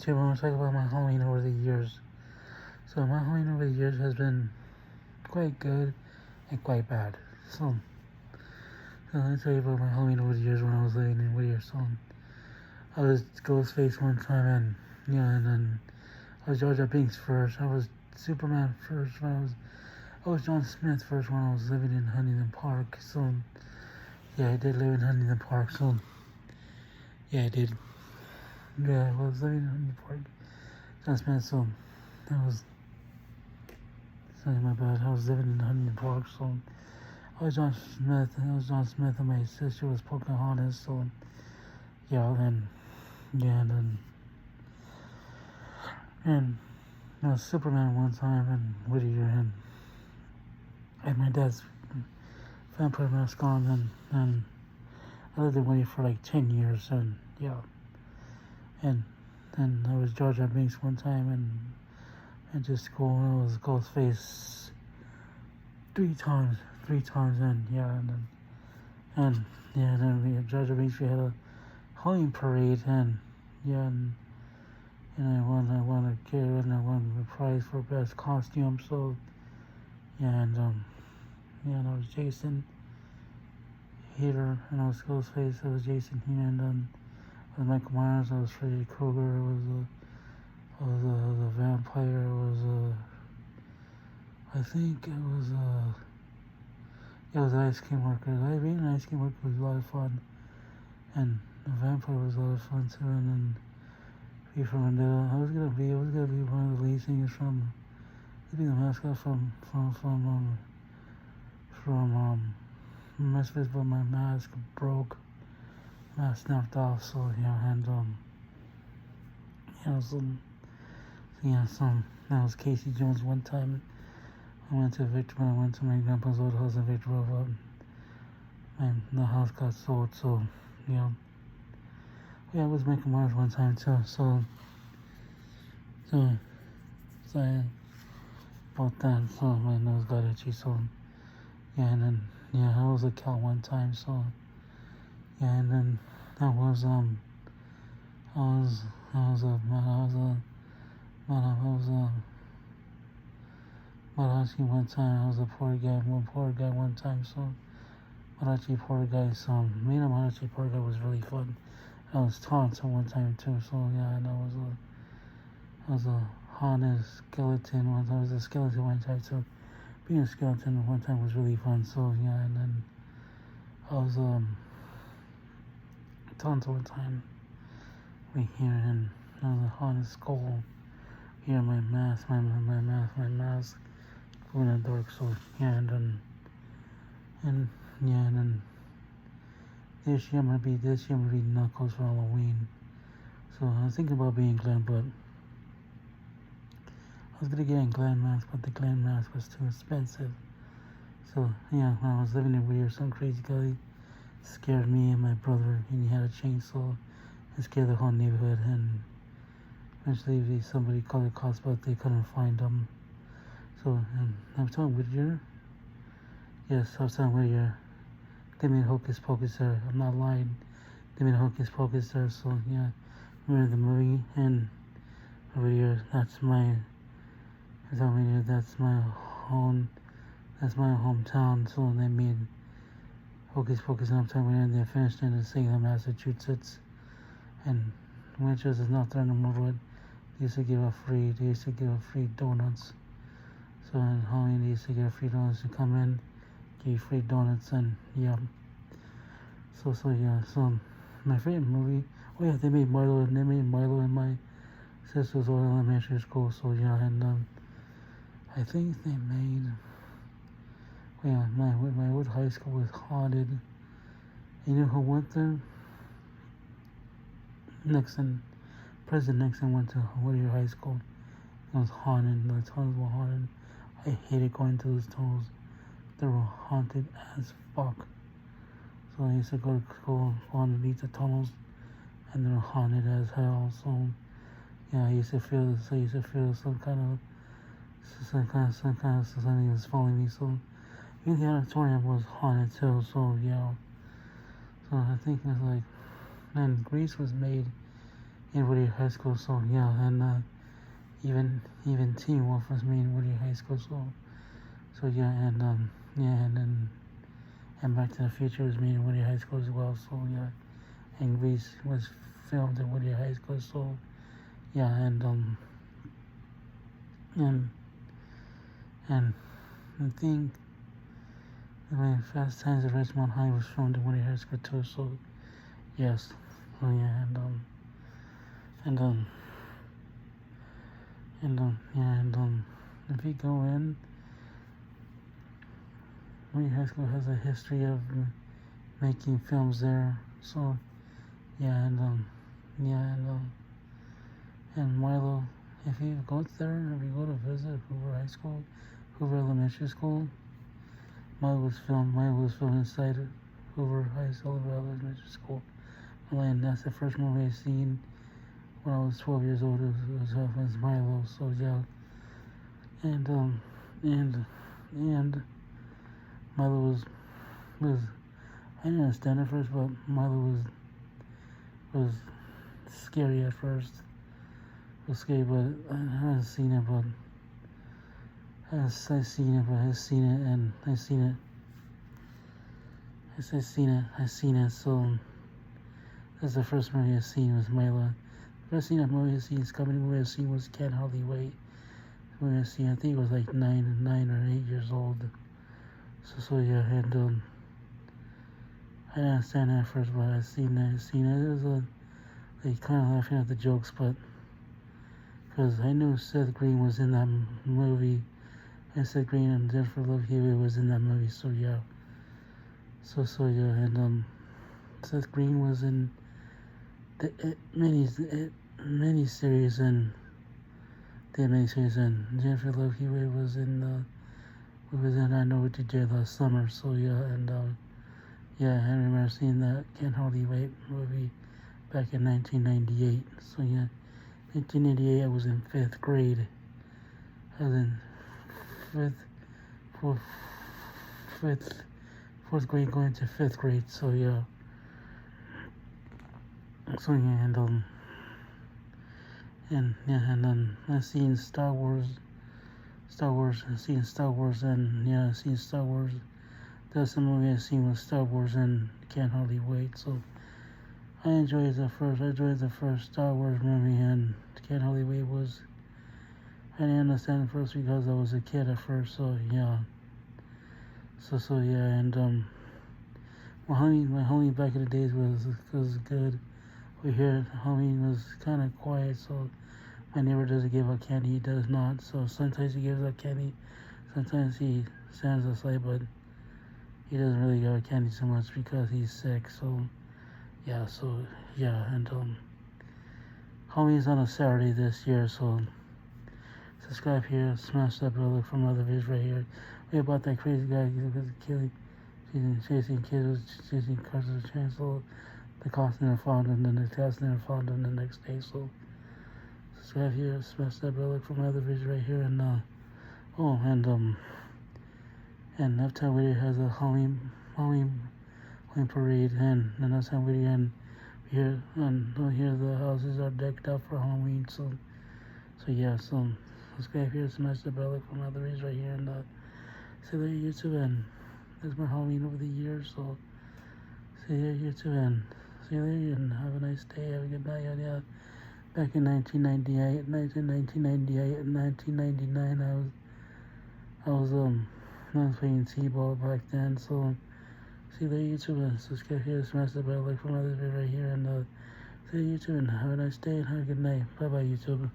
So I want to talk about my Halloween over the years. So my Halloween over the years has been quite good and quite bad. So let me tell you about my Halloween over the years when I was living in Whittier. So I was Ghostface one time, and and then I was Jar Jar Binks first. I was Superman first. I was John Smith first when I was living in Huntington Park. So yeah, I did live in Huntington Park. So yeah, I did. Yeah, I was living in Huntington Park. John Smith. So that was sorry, my bad. I was living in Huntington Park. So I was John Smith. And I was John Smith, and my sister was Pocahontas. So yeah, then yeah, and then and I was Superman one time in Whittier, and my dad's vampire mask on, and I lived in Whittier for like 10 years, and yeah, and then I was Jar Jar Binks one time, and just cool. I was Ghostface three times, and yeah, and yeah, and then we had Jar Jar Binks. We had a Halloween parade, and yeah, and I won a kid, and I won the prize for best costume. So yeah, and I was Jason Hater, and I was Ghostface. I was Jason here, and then I was Michael Myers. I was Freddy Krueger. I was a vampire. I think it was an ice cream worker. Being an ice cream worker was a lot of fun, and the vampire was a lot of fun too. And then V for Vendetta. I was gonna be one of the lead singers from, be the mascot from Misfits, but my mask broke. Mask snapped off. So yeah, and yeah, so that was Casey Jones one time. When I went to my grandpa's old house in Victor Road, and the house got sold. So yeah, yeah, I was making Mars one time too. So, so yeah, about that. So my nose got itchy. So yeah, and then yeah, I was a cow one time. So yeah, and then I was I was I was a I was a I was a Malachi one time. I was a poor guy one time. So Malachi poor guy. So me and Malachi poor guy was really fun. I was taunted one time too. So yeah, and I was a haunted skeleton once. I was a skeleton one time. So being a skeleton one time was really fun. So yeah, and then I was taunted one time right here, and I was a haunted skull. Here, my mask, going in the dark. So yeah, and yeah, and then this year I'm gonna be Knuckles for Halloween. So I was thinking about being Glenn, but I was gonna get a Glenn mask, but the Glenn mask was too expensive. So yeah, when I was living in Weir, some crazy guy scared me and my brother, and he had a chainsaw and scared the whole neighborhood. And eventually, somebody called the cops, but they couldn't find him. So, and I'm telling Whittier, yes, I was telling Whittier, they made Hocus Pocus there. I'm not lying. They made Hocus Pocus there. So yeah, remember the movie, and Whittier, that's my home. That's my hometown. So they made Hocus Pocus, and I'm telling you, they finished in Salem, Massachusetts, and Winchester is not there anymore. But they used to give out free donuts. So in Halloween, they used to give free donuts to come in, give you free donuts, and yeah. So yeah. So my favorite movie. Oh yeah, they made Milo. And they made Milo in my sister's old elementary school. So yeah, and I think they made. Yeah, my old high school was haunted. You know who went there? Nixon. President Nixon went to Whittier High School. It was haunted. The tunnels were haunted. I hated going to those tunnels. They were haunted as fuck. So I used to go to school underneath the tunnels, and they were haunted as hell. So yeah, I used to feel some kind of something was following me. So even the auditorium was haunted too. So yeah. So I think it's like, man, Grease was made in Whittier High School. So yeah, and even Teen Wolf was made in Whittier High School. So yeah, yeah, and Back to the Future was made in Whittier High School as well. So yeah, and Grease was filmed in Whittier High School. So yeah, and and I think Fast Times at Ridgemont High was filmed in Whittier High School too. So yes, oh yeah, and yeah, if you go in, Whittier High School has a history of making films there. So yeah, yeah, and Milo, if you go there, if you go to visit Hoover High School, Hoover Elementary School, Milo was filmed inside Hoover High School, Hoover Elementary School. And that's the first movie I seen when I was 12 years old. It was Milo. So yeah, and Milo was I didn't understand at first, but Milo was scary at first. It was scary, but I haven't seen it, but I've seen it, and I've seen it. I've seen it. So that's the first movie I've seen was Milo. The first movie I've seen, comedy movie I've seen was Can't Hardly Wait. When I think it was like 9 or 8 years old. So yeah, and I didn't understand that at first, but I seen it. It was like kind of laughing at the jokes, but because I knew Seth Green was in that movie, and Seth Green and Jennifer Love Hewitt was in that movie. So yeah, so yeah, and Seth Green was in the mini series and Jennifer Love Hewitt was in I Know What You Did Last Summer. So yeah, and yeah, I remember seeing that Can't Hardly Wait movie back in 1998. So yeah, 1998 I was in 5th grade. I was in fourth grade going to 5th grade. So yeah. So yeah, and I seen Star Wars, and seeing Star Wars, and yeah, I seen Star Wars. That's the movie I seen was Star Wars, and Can't Hardly Wait. So I enjoyed the first Star Wars movie, and Can't Hardly Wait was. I didn't understand it first because I was a kid at first. So yeah. So yeah, and my homie back in the days was good. We hear homie was kind of quiet, so my neighbor doesn't give out candy. He does not. So sometimes he gives out candy, sometimes he stands aside, but he doesn't really give out candy so much because he's sick. So yeah, and homie's on a Saturday this year, so subscribe here, smash that bell, look for my other videos right here. We about that crazy guy chasing kids, chasing cars of the chainsaw. The cops never found him, and the cops never found him the next day. So subscribe here, smash that bell, look for my other videos right here, and and Uptown Whittier has a Halloween parade, and Uptown Whittier, and here the houses are decked out for Halloween. So yeah, so subscribe here, smash the bell, look for my other videos right here, and see you later YouTube, and that's my Halloween over the years. So see you YouTube, and see you later, and have a nice day, have a good night. Yeah, back in 1998 and 1999, I was playing T-ball back then. So see you later YouTube, and subscribe here, smash the bell, like for my other video right here, and see you YouTube, and have a nice day and have a good night. Bye bye YouTube.